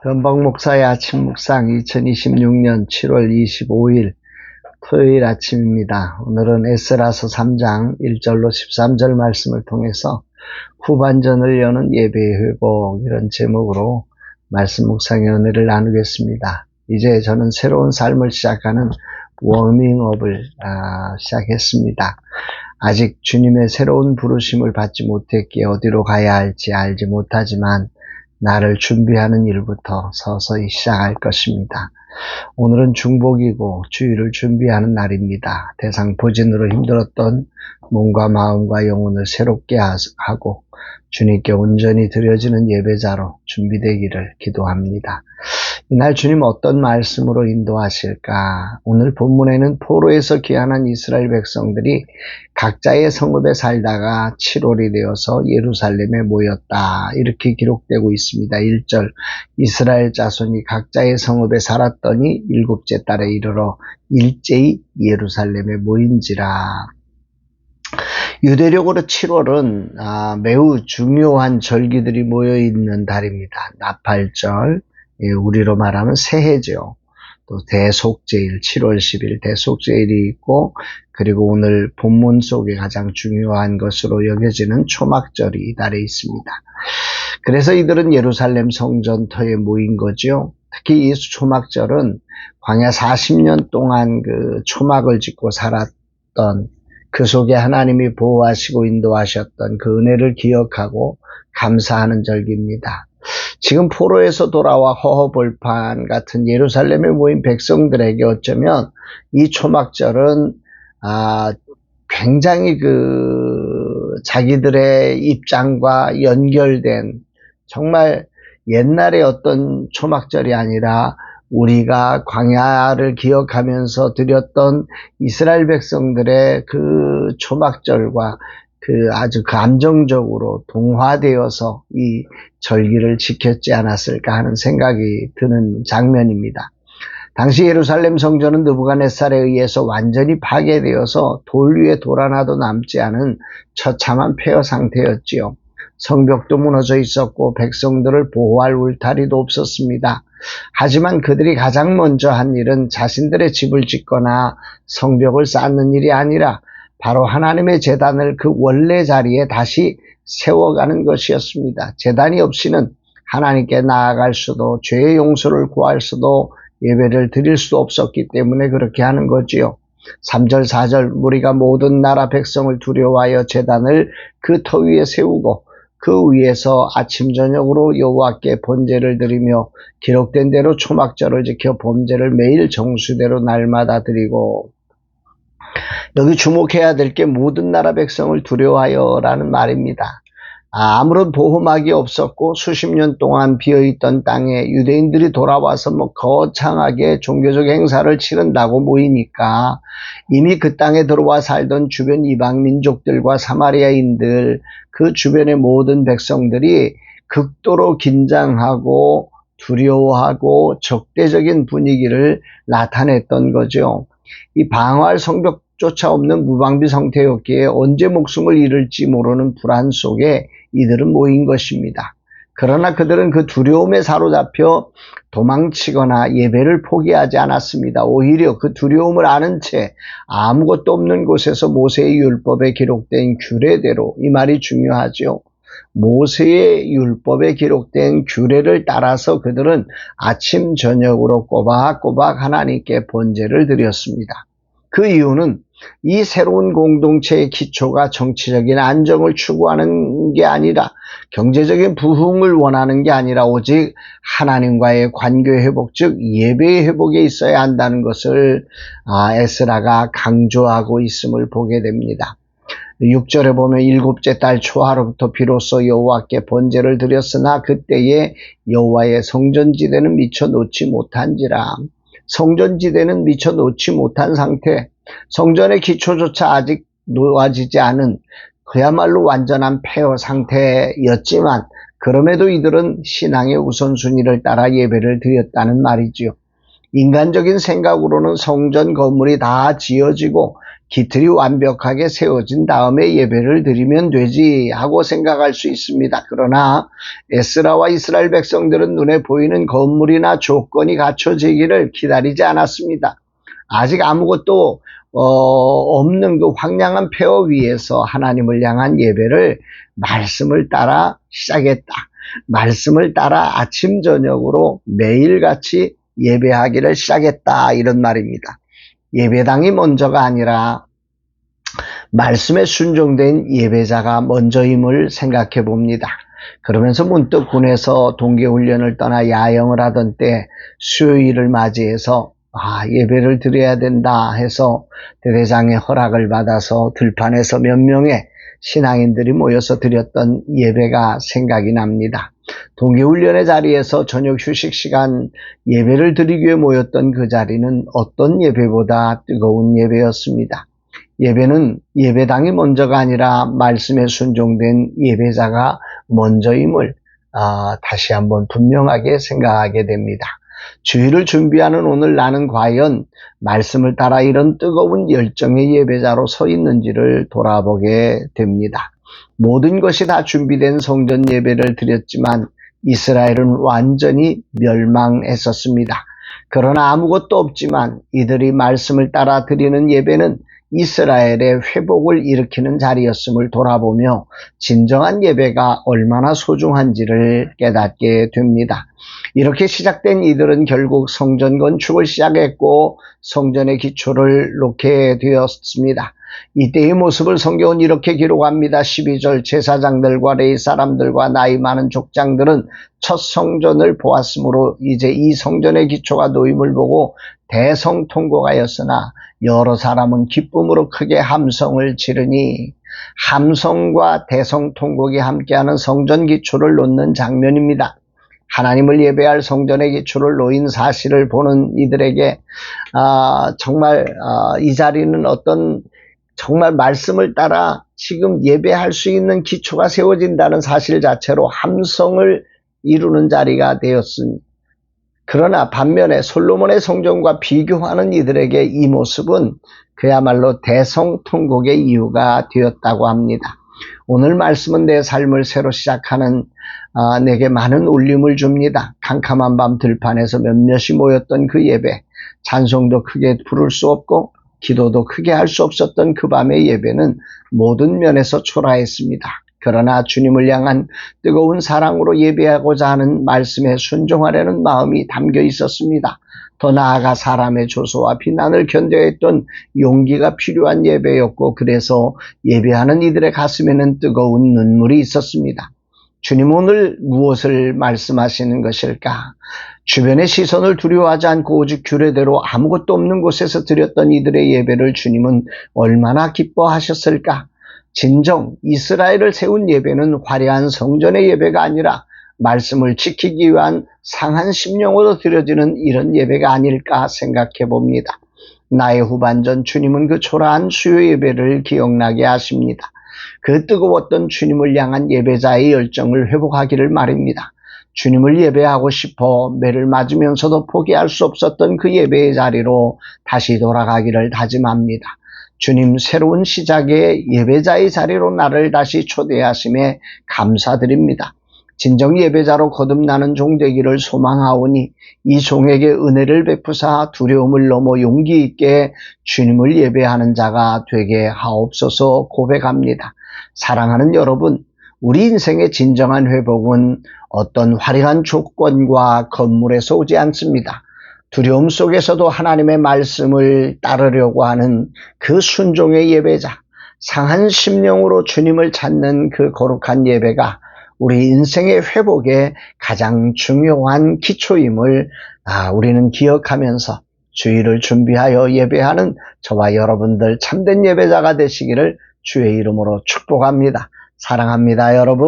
변박 목사의 아침 묵상 2026년 7월 25일 토요일 아침입니다. 오늘은 에스라서 3장 1절로 13절 말씀을 통해서 후반전을 여는 예배의 회복 이런 제목으로 말씀 묵상의 은혜를 나누겠습니다. 이제 저는 새로운 삶을 시작하는 워밍업을 시작했습니다. 아직 주님의 새로운 부르심을 받지 못했기에 어디로 가야 할지 알지 못하지만 나를 준비하는 일부터 서서히 시작할 것입니다. 오늘은 중복이고 주일을 준비하는 날입니다. 대상포진으로 힘들었던 몸과 마음과 영혼을 새롭게 하고 주님께 온전히 드려지는 예배자로 준비되기를 기도합니다. 이날 주님 어떤 말씀으로 인도하실까? 오늘 본문에는 포로에서 귀환한 이스라엘 백성들이 각자의 성읍에 살다가 7월이 되어서 예루살렘에 모였다. 이렇게 기록되고 있습니다. 1절 이스라엘 자손이 각자의 성읍에 살았더니 7째 달에 이르러 일제히 예루살렘에 모인지라. 유대력으로 7월은 매우 중요한 절기들이 모여있는 달입니다. 나팔절, 우리로 말하면 새해죠. 또 대속제일, 7월 10일 대속제일이 있고, 그리고 오늘 본문 속에 가장 중요한 것으로 여겨지는 초막절이 이 달에 있습니다. 그래서 이들은 예루살렘 성전터에 모인 거죠. 특히 이 초막절은 광야 40년 동안 그 초막을 짓고 살았던 그 속에 하나님이 보호하시고 인도하셨던 그 은혜를 기억하고 감사하는 절기입니다. 지금 포로에서 돌아와 허허벌판 같은 예루살렘에 모인 백성들에게 어쩌면 이 초막절은 굉장히 자기들의 입장과 연결된 정말 옛날의 어떤 초막절이 아니라 우리가 광야를 기억하면서 드렸던 이스라엘 백성들의 그 초막절과 아주 감정적으로 동화되어서 이 절기를 지켰지 않았을까 하는 생각이 드는 장면입니다. 당시 예루살렘 성전은 느부갓네살에 의해서 완전히 파괴되어서 돌 위에 돌 하나도 남지 않은 처참한 폐허 상태였지요. 성벽도 무너져 있었고 백성들을 보호할 울타리도 없었습니다. 하지만 그들이 가장 먼저 한 일은 자신들의 집을 짓거나 성벽을 쌓는 일이 아니라 바로 하나님의 제단을 그 원래 자리에 다시 세워가는 것이었습니다. 제단이 없이는 하나님께 나아갈 수도 죄의 용서를 구할 수도 예배를 드릴 수도 없었기 때문에 그렇게 하는 거지요. 3절 4절 무리가 모든 나라 백성을 두려워하여 제단을 그 터 위에 세우고 그 위에서 아침 저녁으로 여호와께 번제를 드리며 기록된 대로 초막절을 지켜 번제를 매일 정수대로 날마다 드리고. 여기 주목해야 될 게 모든 나라 백성을 두려워하여라는 말입니다. 아무런 보호막이 없었고 수십 년 동안 비어있던 땅에 유대인들이 돌아와서 거창하게 종교적 행사를 치른다고 모이니까 이미 그 땅에 들어와 살던 주변 이방 민족들과 사마리아인들 그 주변의 모든 백성들이 극도로 긴장하고 두려워하고 적대적인 분위기를 나타냈던 거죠. 이 방어할 성벽조차 없는 무방비 상태였기에 언제 목숨을 잃을지 모르는 불안 속에 이들은 모인 것입니다. 그러나 그들은 그 두려움에 사로잡혀 도망치거나 예배를 포기하지 않았습니다. 오히려 그 두려움을 아는 채 아무것도 없는 곳에서 모세의 율법에 기록된 규례대로, 이 말이 중요하죠. 모세의 율법에 기록된 규례를 따라서 그들은 아침 저녁으로 꼬박꼬박 하나님께 번제를 드렸습니다. 그 이유는 이 새로운 공동체의 기초가 정치적인 안정을 추구하는 게 아니라 경제적인 부흥을 원하는 게 아니라 오직 하나님과의 관계 회복, 즉 예배의 회복에 있어야 한다는 것을 에스라가 강조하고 있음을 보게 됩니다. 6절에 보면 7째 달 초하루부터 비로소 여호와께 번제를 드렸으나 그때에 여호와의 성전지대는 미처 놓지 못한지라. 성전지대는 미처 놓지 못한 상태, 성전의 기초조차 아직 놓아지지 않은 그야말로 완전한 폐허 상태였지만 그럼에도 이들은 신앙의 우선순위를 따라 예배를 드렸다는 말이지요. 인간적인 생각으로는 성전 건물이 다 지어지고 기틀이 완벽하게 세워진 다음에 예배를 드리면 되지 하고 생각할 수 있습니다. 그러나 에스라와 이스라엘 백성들은 눈에 보이는 건물이나 조건이 갖춰지기를 기다리지 않았습니다. 아직 아무것도 없는 그 황량한 폐허 위에서 하나님을 향한 예배를 말씀을 따라 시작했다. 말씀을 따라 아침 저녁으로 매일같이 예배하기를 시작했다, 이런 말입니다. 예배당이 먼저가 아니라 말씀에 순종된 예배자가 먼저임을 생각해 봅니다. 그러면서 문득 군에서 동계훈련을 떠나 야영을 하던 때 수요일을 맞이해서 예배를 드려야 된다 해서 대대장의 허락을 받아서 들판에서 몇 명의 신앙인들이 모여서 드렸던 예배가 생각이 납니다. 동계훈련의 자리에서 저녁 휴식 시간 예배를 드리기 위해 모였던 그 자리는 어떤 예배보다 뜨거운 예배였습니다. 예배는 예배당이 먼저가 아니라 말씀에 순종된 예배자가 먼저임을 다시 한번 분명하게 생각하게 됩니다. 주일을 준비하는 오늘 나는 과연 말씀을 따라 이런 뜨거운 열정의 예배자로 서 있는지를 돌아보게 됩니다. 모든 것이 다 준비된 성전 예배를 드렸지만 이스라엘은 완전히 멸망했었습니다. 그러나 아무것도 없지만 이들이 말씀을 따라 드리는 예배는 이스라엘의 회복을 일으키는 자리였음을 돌아보며 진정한 예배가 얼마나 소중한지를 깨닫게 됩니다. 이렇게 시작된 이들은 결국 성전 건축을 시작했고 성전의 기초를 놓게 되었습니다. 이때의 모습을 성경은 이렇게 기록합니다. 12절 제사장들과 레위 사람들과 나이 많은 족장들은 첫 성전을 보았으므로 이제 이 성전의 기초가 놓임을 보고 대성통곡하였으나 여러 사람은 기쁨으로 크게 함성을 지르니, 함성과 대성통곡이 함께하는 성전 기초를 놓는 장면입니다. 하나님을 예배할 성전의 기초를 놓인 사실을 보는 이들에게 정말 이 자리는 정말 말씀을 따라 지금 예배할 수 있는 기초가 세워진다는 사실 자체로 함성을 이루는 자리가 되었습니다. 그러나 반면에 솔로몬의 성전과 비교하는 이들에게 이 모습은 그야말로 대성통곡의 이유가 되었다고 합니다. 오늘 말씀은 내 삶을 새로 시작하는 내게 많은 울림을 줍니다. 캄캄한 밤 들판에서 몇몇이 모였던 그 예배, 찬송도 크게 부를 수 없고 기도도 크게 할 수 없었던 그 밤의 예배는 모든 면에서 초라했습니다. 그러나 주님을 향한 뜨거운 사랑으로 예배하고자 하는 말씀에 순종하려는 마음이 담겨 있었습니다. 더 나아가 사람의 조소와 비난을 견뎌야 했던 용기가 필요한 예배였고, 그래서 예배하는 이들의 가슴에는 뜨거운 눈물이 있었습니다. 주님 오늘 무엇을 말씀하시는 것일까? 주변의 시선을 두려워하지 않고 오직 규례대로 아무것도 없는 곳에서 드렸던 이들의 예배를 주님은 얼마나 기뻐하셨을까? 진정 이스라엘을 세운 예배는 화려한 성전의 예배가 아니라 말씀을 지키기 위한 상한 심령으로 드려지는 이런 예배가 아닐까 생각해 봅니다. 나의 후반전 주님은 그 초라한 수요 예배를 기억나게 하십니다. 그 뜨거웠던 주님을 향한 예배자의 열정을 회복하기를 말입니다. 주님을 예배하고 싶어 매를 맞으면서도 포기할 수 없었던 그 예배의 자리로 다시 돌아가기를 다짐합니다. 주님 새로운 시작의 예배자의 자리로 나를 다시 초대하심에 감사드립니다. 진정 예배자로 거듭나는 종 되기를 소망하오니 이 종에게 은혜를 베푸사 두려움을 넘어 용기 있게 주님을 예배하는 자가 되게 하옵소서 고백합니다. 사랑하는 여러분, 우리 인생의 진정한 회복은 어떤 화려한 조건과 건물에서 오지 않습니다. 두려움 속에서도 하나님의 말씀을 따르려고 하는 그 순종의 예배자, 상한 심령으로 주님을 찾는 그 거룩한 예배가 우리 인생의 회복의 가장 중요한 기초임을 우리는 기억하면서 주일을 준비하여 예배하는 저와 여러분들 참된 예배자가 되시기를 주의 이름으로 축복합니다. 사랑합니다, 여러분.